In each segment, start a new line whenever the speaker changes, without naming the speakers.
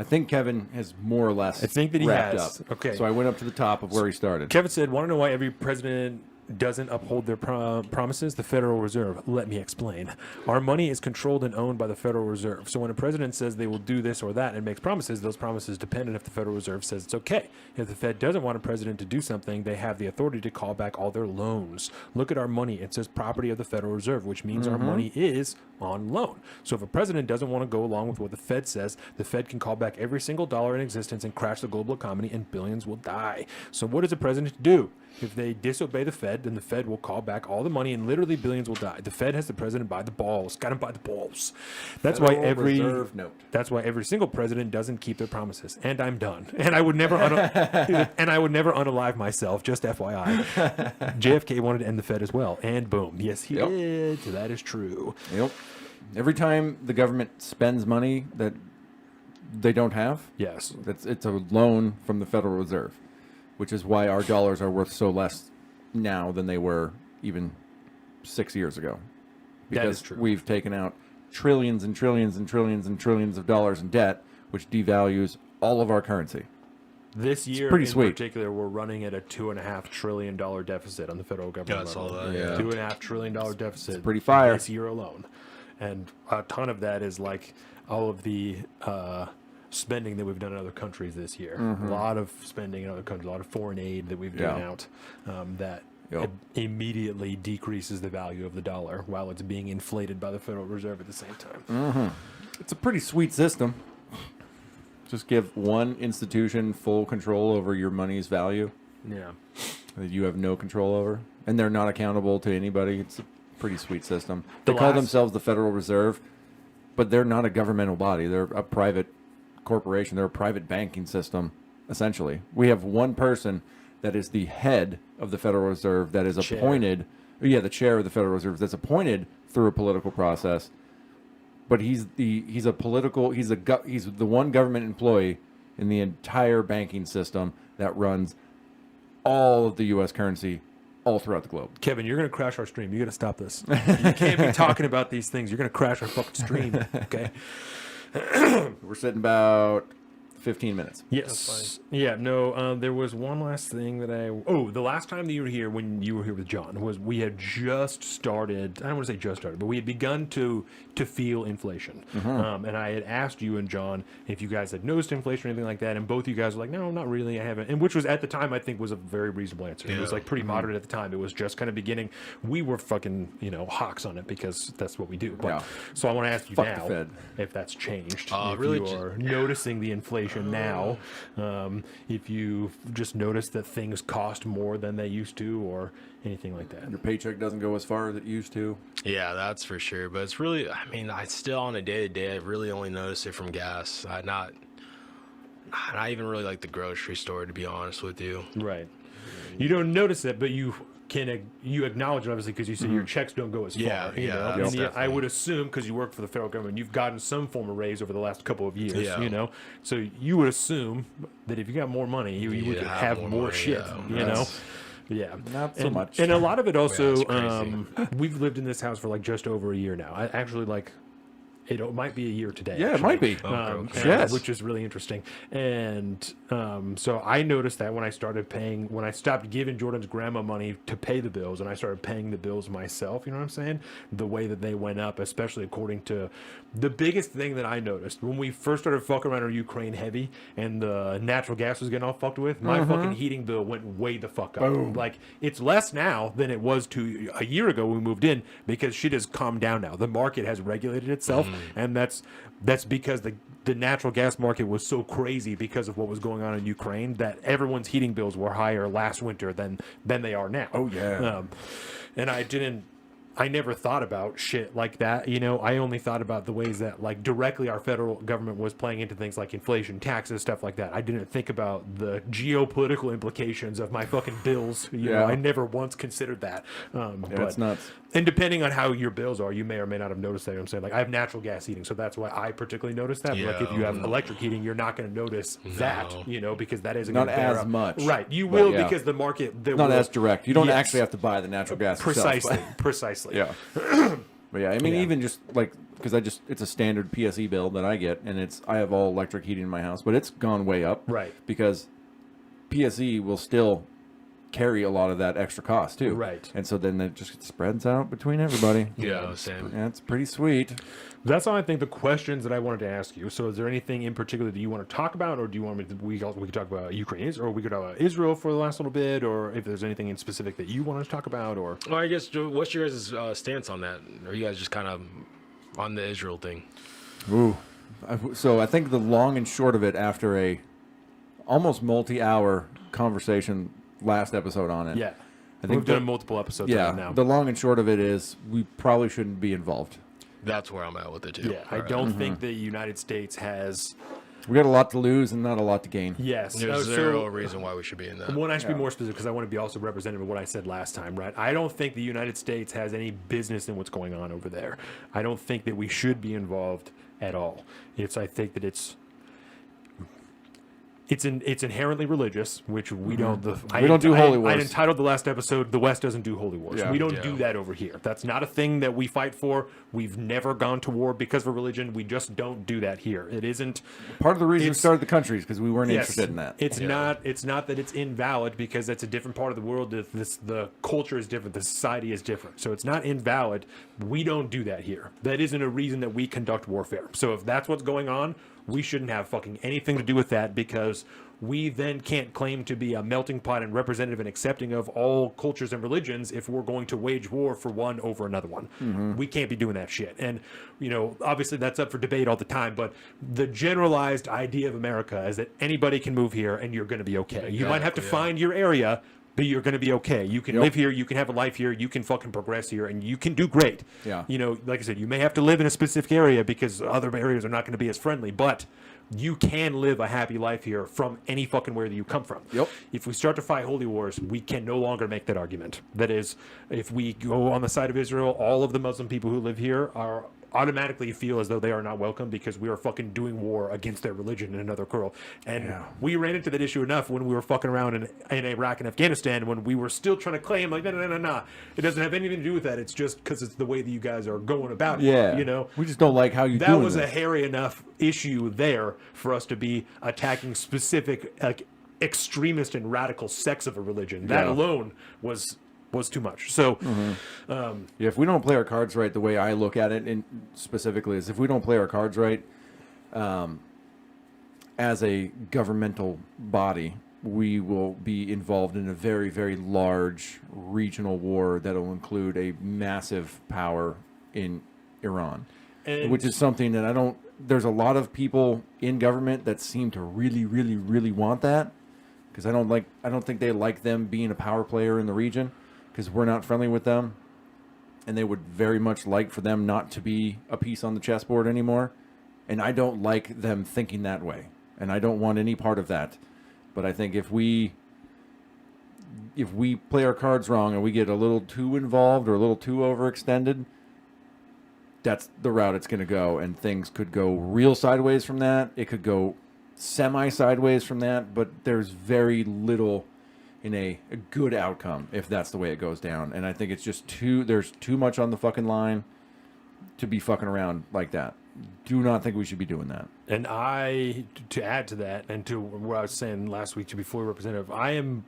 I think Kevin has more or less
I think that he
wrapped
has.
up.
Okay.
So I went up to the top of where he started.
Kevin said, want to know why every president doesn't uphold their promises? The Federal Reserve. Let me explain. Our money is controlled and owned by the Federal Reserve. So when a president says they will do this or that and makes promises, those promises depend on if the Federal Reserve says it's okay. If the Fed doesn't want a president to do something, they have the authority to call back all their loans. Look at our money. It says property of the Federal Reserve, which means our money is on loan. So if a president doesn't want to go along with what the Fed says, the Fed can call back every single dollar in existence and crash the global economy, and billions will die. So what does a president do? If they disobey the Fed, then the Fed will call back all the money and literally billions will die. The Fed has the president by the balls. Got him by the balls. That's why that's why every single president doesn't keep their promises. And I'm done. And I would never unalive myself, just FYI. JFK wanted to end the Fed as well. And boom. Yes, he did. So that is true.
Yep. Every time the government spends money that they don't have,
yes,
it's a loan from the Federal Reserve, which is why our dollars are worth so less now than they were even 6 years ago. Because
that is true.
We've taken out trillions and trillions and trillions and trillions of dollars in debt, which devalues all of our currency.
This year
pretty
in
sweet.
particular, we're running at a $2.5 trillion deficit on the federal government level.
Saw that.
Yeah.
$2.5 trillion deficit.
It's pretty fire.
This year alone. And a ton of that is like all of the spending that we've done in other countries this year. A lot of spending in other countries, a lot of foreign aid that we've given out that immediately decreases the value of the dollar while it's being inflated by the Federal Reserve at the same time.
It's a pretty sweet system. Just give one institution full control over your money's value
Yeah.
that you have no control over, and they're not accountable to anybody. It's a pretty sweet system. They call themselves the Federal Reserve, but they're not a governmental body. They're a private corporation. They're a private banking system, essentially. We have one person that is the head of the Federal Reserve that is appointed. Yeah, the chair of the Federal Reserve that's appointed through a political process. But he's the one government employee in the entire banking system that runs all of the U.S. currency all throughout the globe.
Kevin, you're going to crash our stream. You got to stop this. You can't be talking about these things. You're going to crash our fucking stream. Okay.
We're sitting about 15 minutes.
Yes. Yeah. No. There was one last thing that the last time that you were here, when you were here with John, was we had just started. I don't want to say just started, but we had begun to feel inflation. And I had asked you and John if you guys had noticed inflation or anything like that, and both of you guys were like, "No, not really. I haven't." And which was at the time I think was a very reasonable answer. It was like pretty moderate at the time. It was just kind of beginning. We were fucking hawks on it because that's what we do. But, so I want to ask you now if that's changed. If
really
you are noticing the inflation now, if you just notice that things cost more than they used to, or anything like that.
Your paycheck doesn't go as far as it used to.
Yeah, that's for sure. But it's really, I mean, I still on a day-to-day, I really only notice it from gas. Not even really like the grocery store, to be honest with you.
Right. You don't notice it, but you acknowledge it, obviously, because you say your checks don't go as far. I would assume, because you work for the federal government, you've gotten some form of raise over the last couple of years. So you would assume that if you got more money, you would have more shit. Yeah,
not so much.
And a lot of it also, we've lived in this house for like just over a year now. I actually it might be a year today.
Yeah, actually. It might be. Yes.
Which is really interesting. And so I noticed that when I stopped giving Jordan's grandma money to pay the bills and I started paying the bills myself, you know what I'm saying? The way that they went up, especially according to the biggest thing that I noticed when we first started fucking around our Ukraine heavy and the natural gas was getting all fucked with, my fucking heating bill went way the fuck up.
Boom.
Like, it's less now than it was a year ago when we moved in because shit has calmed down now. The market has regulated itself. And that's because the natural gas market was so crazy because of what was going on in Ukraine that everyone's heating bills were higher last winter than they are now.
Oh yeah.
And I never thought about shit like that. I only thought about the ways that like directly our federal government was playing into things like inflation, taxes, stuff like that. I didn't think about the geopolitical implications of my fucking bills. I never once considered that. But
it's nuts.
And depending on how your bills are, you may or may not have noticed that. You know what I'm saying? Like, I have natural gas heating, so that's why I particularly notice that. But like, if you have electric heating, you're not going to notice that, because that isn't
not
going to bear
as
up.
much.
Right. You will because the market...
Not as direct. You don't actually have to buy the natural gas
Precisely.
yourself.
Precisely.
Yeah. But yeah, I mean, even just like because it's a standard PSE bill that I get, and I have all electric heating in my house, but it's gone way up.
Right.
Because PSE will still carry a lot of that extra cost too.
Right.
And so then it just spreads out between everybody.
Yeah, same.
Yeah, it's pretty sweet.
That's all I think the questions that I wanted to ask you. So is there anything in particular that you want to talk about, or do you want me to, we could talk about Ukraine, or we could talk about Israel for the last little bit, or if there's anything in specific that you want to talk about, or...
Well, I guess, what's your guys' stance on that? Are you guys just kind of on the Israel thing?
Ooh. So I think the long and short of it, after a almost multi-hour conversation last episode on it.
Yeah.
I think
We've done multiple episodes on it now.
The long and short of it is we probably shouldn't be involved.
That's where I'm at with it, too.
Yeah, I don't think the United States has...
We got a lot to lose and not a lot to gain.
Yes.
There's zero reason why we should be in that.
Well, I should be more specific because I want to be also representative of what I said last time, right? I don't think the United States has any business in what's going on over there. I don't think that we should be involved at all. I think that it's inherently religious, which we don't.
We don't do holy wars.
I entitled the last episode, "The West doesn't do holy wars."
Yeah.
We don't do that over here. That's not a thing that we fight for. We've never gone to war because of a religion. We just don't do that here. It isn't
part of the reason we started the country is because we weren't interested in that.
It's not. It's not that it's invalid because that's a different part of the world. The culture is different. The society is different. So it's not invalid. We don't do that here. That isn't a reason that we conduct warfare. So if that's what's going on, we shouldn't have fucking anything to do with that because we then can't claim to be a melting pot and representative and accepting of all cultures and religions if we're going to wage war for one over another one. We can't be doing that shit. And, obviously that's up for debate all the time, but the generalized idea of America is that anybody can move here and you're going to be okay. You might have to find your area, but you're going to be okay. You can live here, you can have a life here, you can fucking progress here, and you can do great.
Yeah.
Like I said, you may have to live in a specific area because other areas are not going to be as friendly, but you can live a happy life here from any fucking where that you come from.
Yep.
If we start to fight holy wars, we can no longer make that argument. That is, if we go on the side of Israel, all of the Muslim people who live here are automatically feel as though they are not welcome because we are fucking doing war against their religion in another world. And we ran into that issue enough when we were fucking around in Iraq and Afghanistan when we were still trying to claim like, no. It doesn't have anything to do with that. It's just because it's the way that you guys are going about it.
Yeah. We just don't like how you do it.
That was a hairy enough issue there for us to be attacking specific extremist and radical sects of a religion. That alone was too much. So,
if we don't play our cards right, the way I look at it, and specifically, is if we don't play our cards right, as a governmental body, we will be involved in a very, very large regional war that will include a massive power in Iran, which is something that there's a lot of people in government that seem to really, really, really want that, because I don't think they like them being a power player in the region, because we're not friendly with them, and they would very much like for them not to be a piece on the chessboard anymore. And I don't like them thinking that way, and I don't want any part of that. But I think if we play our cards wrong and we get a little too involved or a little too overextended, that's the route it's going to go, and things could go real sideways from that. It could go semi-sideways from that, but there's very little in a good outcome if that's the way it goes down. And I think it's just there's too much on the fucking line to be fucking around like that. Do not think we should be doing that.
And to add to that, and to what I was saying last week to be fully representative, I am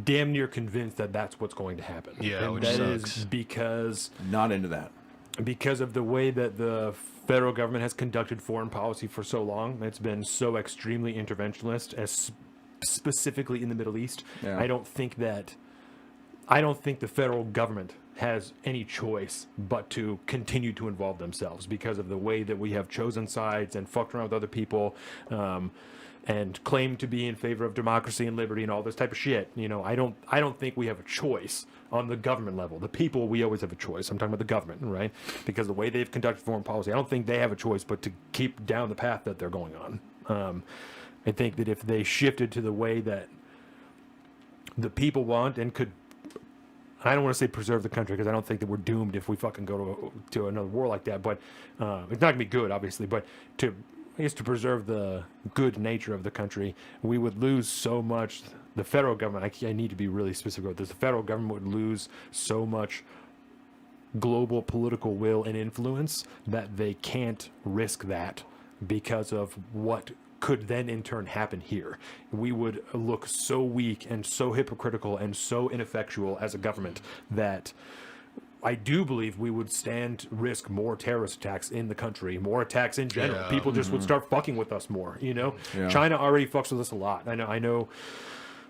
damn near convinced that that's what's going to happen.
Yeah,
and
which
that
sucks.
is because
Not into that.
Because of the way that the federal government has conducted foreign policy for so long. It's been so extremely interventionist, specifically in the Middle East.
Yeah.
I don't think the federal government has any choice but to continue to involve themselves because of the way that we have chosen sides and fucked around with other people, and claim to be in favor of democracy and liberty and all this type of shit. I don't think we have a choice on the government level. The people, we always have a choice. I'm talking about the government, right? Because the way they've conducted foreign policy, I don't think they have a choice but to keep down the path that they're going on. I think that if they shifted to the way that the people want and could, I don't want to say preserve the country because I don't think that we're doomed if we fucking go to another war like that, but it's not going to be good, obviously, but to preserve the good nature of the country, we would lose so much. The federal government, I need to be really specific about this, the federal government would lose so much global political will and influence that they can't risk that because of what could then in turn happen here. We would look so weak and so hypocritical and so ineffectual as a government that I do believe we would risk more terrorist attacks in the country, more attacks in general.
Yeah.
People just would start fucking with us more, you know?
Yeah.
China already fucks with us a lot. I know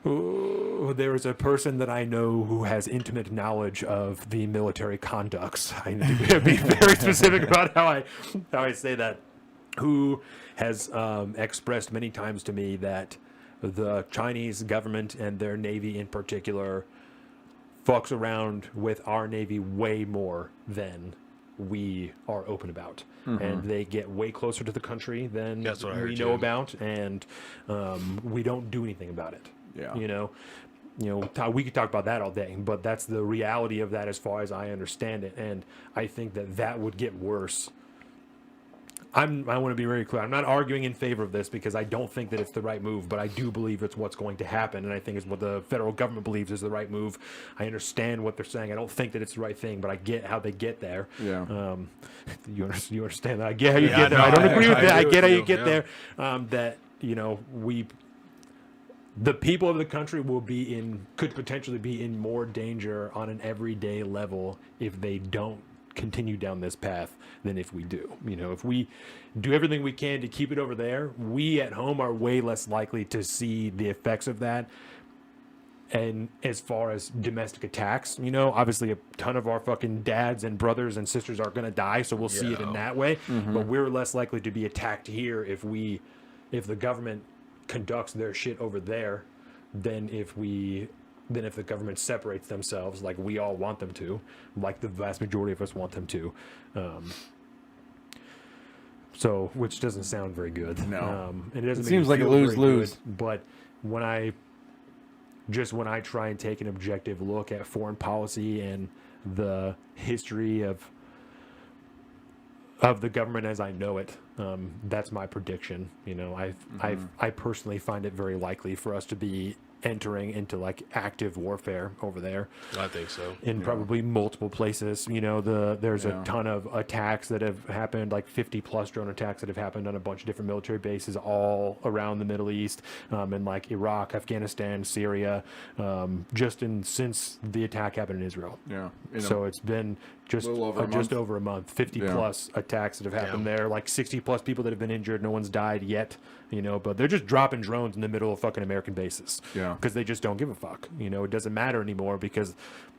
there is a person that I know who has intimate knowledge of the military conducts. I need to be very specific about how I say that. Who has expressed many times to me that the Chinese government and their Navy in particular fucks around with our Navy way more than we are open about. And they get way closer to the country than
That's what I
we
heard
know
too.
about, and we don't do anything about it.
Yeah.
You know, we could talk about that all day, but that's the reality of that as far as I understand it. And I think that would get worse. I want to be very clear. I'm not arguing in favor of this because I don't think that it's the right move, but I do believe it's what's going to happen, and I think it's what the federal government believes is the right move. I understand what they're saying. I don't think that it's the right thing, but I get how they get there.
Yeah.
You understand that? I get how you
Yeah,
get there.
no,
I don't agree with
I
that. I
agree
get how
with
you
you,
get
yeah.
there. That the people of the country could potentially be in more danger on an everyday level if they don't continue down this path than if we do. If we do everything we can to keep it over there, we at home are way less likely to see the effects of that. And as far as domestic attacks, obviously a ton of our fucking dads and brothers and sisters are going to die, so we'll see it in that way. But we're less likely to be attacked here if the government conducts their shit over there than if the government separates themselves like we all want them to, like the vast majority of us want them to. Which doesn't sound very good.
No.
And it doesn't
It
make
seems
me
like a
feel very
lose-lose.
good, but when I try and take an objective look at foreign policy and the history of the government as I know it, that's my prediction. I personally find it very likely for us to be entering into like active warfare over there
I think so.
in probably multiple places. There's
Yeah.
a ton of attacks that have happened, like 50 plus drone attacks that have happened on a bunch of different military bases all around the Middle East, in like Iraq, Afghanistan, Syria, since the attack happened in Israel.
Yeah.
So it's been just
Little over a
just
month.
over a month. 50
Yeah.
plus attacks that have happened
Damn.
there, like 60 plus people that have been injured. No one's died yet, but they're just dropping drones in the middle of fucking American bases.
Yeah.
Because they just don't give a fuck. It doesn't matter anymore because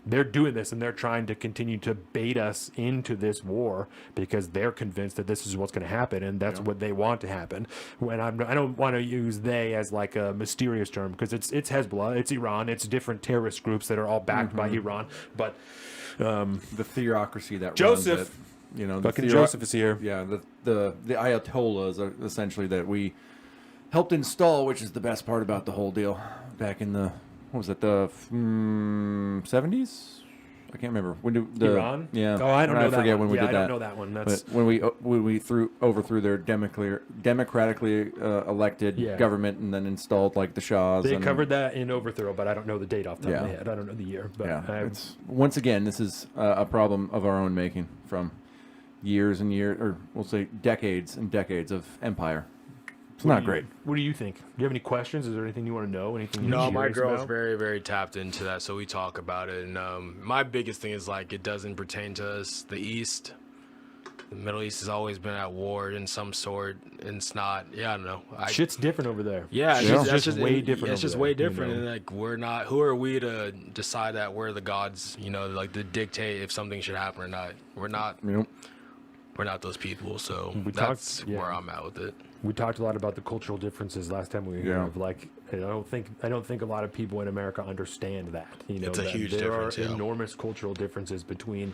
they're doing this and they're trying to continue to bait us into this war because they're convinced that this is what's going to happen and that's what they want to happen. When I don't want to use they as like a mysterious term because it's Hezbollah, it's Iran, it's different terrorist groups that are all backed by Iran. But
The theocracy that
Joseph.
runs it, the
fucking Joseph is here.
Yeah, the Ayatollahs are essentially that we helped install, which is the best part about the whole deal. Back in the 70s? I can't remember. When did
Iran?
Yeah.
Oh, I don't know that
forget
one.
when we did
I
that.
don't know that one. That's
But when we overthrew their democratically elected government and then installed like the Shahs.
they
and,
covered that in Overthrow, but I don't know the date off the top of my
Yeah.
head. I don't know the year. But
Yeah, it's once again this is a problem of our own making from years and years, or we'll say decades and decades of empire. It's not great.
What do you think? Do you have any questions? Is there anything you want to know? Anything?
No,
you're
my
curious
girl's
about?
very, very tapped into that, so we talk about it. And my biggest thing is like it doesn't pertain to us. The East, the Middle East has always been at war in some sort, and it's not. Yeah, I don't know.
Shit's different over there.
Yeah,
Shit's
that's
just way different.
It's
over
just
there,
way different,
you know?
and like we're not. Who are we to decide that we're the gods? Like to dictate if something should happen or not. We're not.
Yep.
We're not those people. So
We
that's
talked- yeah.
where I'm at with it.
We talked a lot about the cultural differences last time we were here.
Yeah.
Of like, I don't think a lot of people in America understand that.
It's a
that
huge
there
difference,
are
yeah.
enormous cultural differences between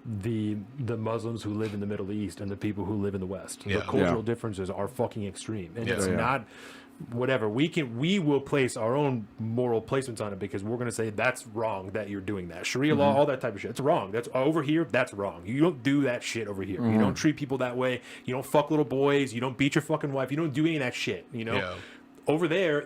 the Muslims who live in the Middle East and the people who live in the West.
Yeah.
The cultural
Yeah.
differences are fucking extreme, and
Yeah.
it's
Yeah.
not. Whatever we will place our own moral placements on it because we're going to say that's wrong that you're doing that. Sharia law, all that type of shit. It's wrong. That's over here. That's wrong. You don't do that shit over here. You don't treat people that way. You don't fuck little boys. You don't beat your fucking wife. You don't do any of that shit.
Yeah.
Over there,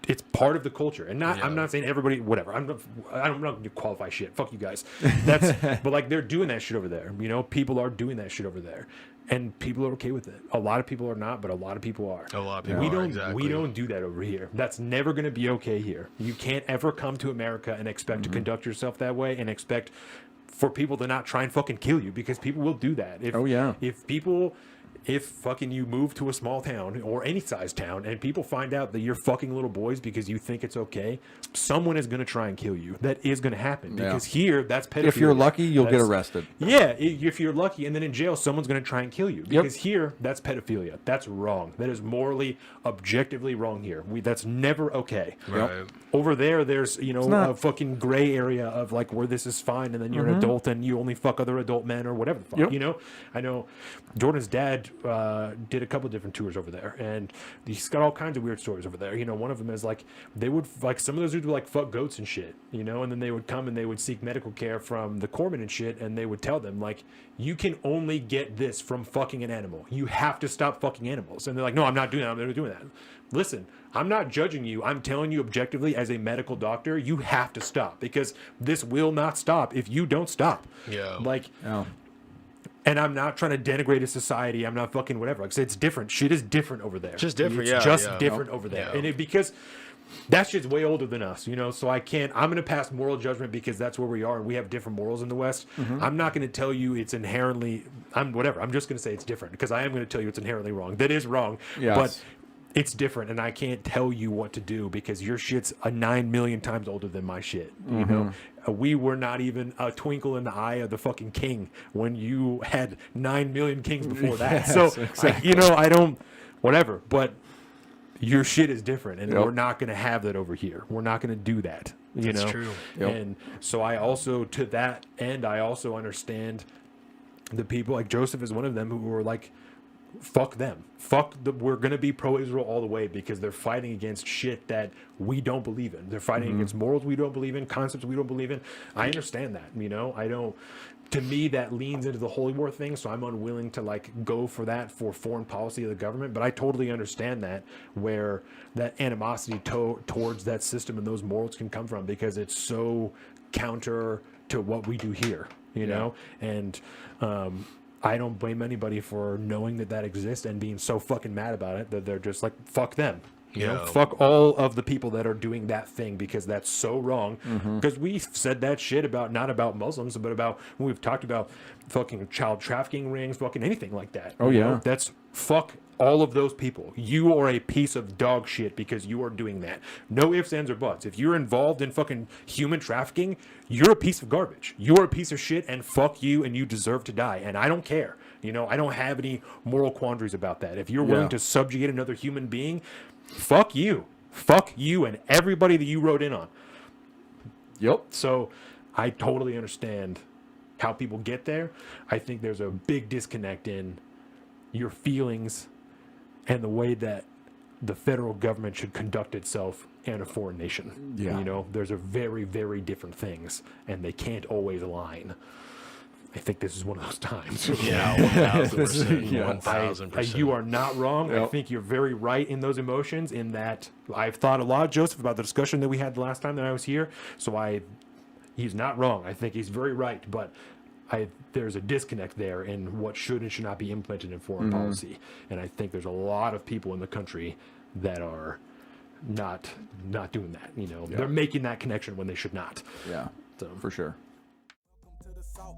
it's part of the culture. And not,
Yeah.
I'm not saying everybody, whatever. I'm not going to qualify shit. Fuck you guys. But like they're doing that shit over there. You know, people are doing that shit over there. And people are okay with it. A lot of people are not, but a lot of people are.
A lot of people
we
are,
don't
exactly.
we don't do that over here. That's never going to be okay here. You can't ever come to America and expect to conduct yourself that way and expect for people to not try and fucking kill you, because people will do that. If fucking you move to a small town or any size town and people find out that you're fucking little boys because you think it's okay, someone is going to try and kill you. That is going to happen, because here that's pedophilia.
If you're lucky, you'll get arrested.
Yeah, if you're lucky, and then in jail, someone's going to try and kill you, because here that's pedophilia. That's wrong. That is morally, objectively wrong here. That's never okay.
Right.
Over there, there's a fucking gray area of like where this is fine, and then you're an adult and you only fuck other adult men or whatever the fuck. I know Jordan's dad did a couple different tours over there, and he's got all kinds of weird stories over there. One of them is like they would like some of those dudes would like fuck goats and shit, and then they would come and they would seek medical care from the corpsman and shit, and they would tell them like, you can only get this from fucking an animal. You have to stop fucking animals. And they're like, no, I'm not doing that. I'm not doing that. Listen, I'm not judging you. I'm telling you objectively as a medical doctor, you have to stop, because this will not stop if you don't stop.
Yeah.
And I'm not trying to denigrate a society. I'm not fucking whatever. Like I said, it's different. Shit is different over there.
Just different,
It's just different over there.
Yeah.
And because that shit's way older than us, so I'm going to pass moral judgment because that's where we are and we have different morals in the West. I'm not going to tell you it's inherently, I'm just going to say it's different, because I am going to tell you it's inherently wrong. That is wrong.
Yes.
But it's different, and I can't tell you what to do because your shit's 9 million times older than my shit. We were not even a twinkle in the eye of the fucking king when you had 9 million kings before that.
Yes,
so,
exactly.
I don't, whatever, but your shit is different, and
Yep.
we're not going to have that over here. We're not going to do that.
That's true.
Yep.
And so I also, to that end, I also understand the people, like Joseph is one of them, who were like, fuck them. We're going to be pro-Israel all the way, because they're fighting against shit that we don't believe in. They're fighting against morals we don't believe in, concepts we don't believe in. I understand that, I don't, to me, that leans into the holy war thing, so I'm unwilling to like go for that for foreign policy of the government, but I totally understand that, where that animosity towards that system and those morals can come from, because it's so counter to what we do here, and I don't blame anybody for knowing that exists and being so fucking mad about it that they're just like, fuck them. Fuck all of the people that are doing that thing, because that's so wrong. Because we've said that shit not about Muslims, but about when we've talked about fucking child trafficking rings, fucking anything like that.
Oh, yeah.
That's fuck all of those people. You are a piece of dog shit because you are doing that. No ifs, ands, or buts. If you're involved in fucking human trafficking, you're a piece of garbage. You're a piece of shit, and fuck you, and you deserve to die. And I don't care. I don't have any moral quandaries about that. If you're willing to subjugate another human being, fuck you. Fuck you and everybody that you wrote in on.
Yep.
So I totally understand how people get there. I think there's a big disconnect in your feelings and the way that the federal government should conduct itself in a foreign nation.
Yeah.
There's a very, very different things, and they can't always align. I think this is one of those times.
Yeah, 1,000%.
Yeah.
1,000%.
You are not wrong. I
Yep.
think you're very right in those emotions, in that I've thought a lot, Joseph, about the discussion that we had the last time that I was here. So he's not wrong. I think he's very right, but there's a disconnect there in what should and should not be implemented in foreign policy. And I think there's a lot of people in the country that are not doing that. They're making that connection when they should not.
Yeah,
So
for sure.
To the south,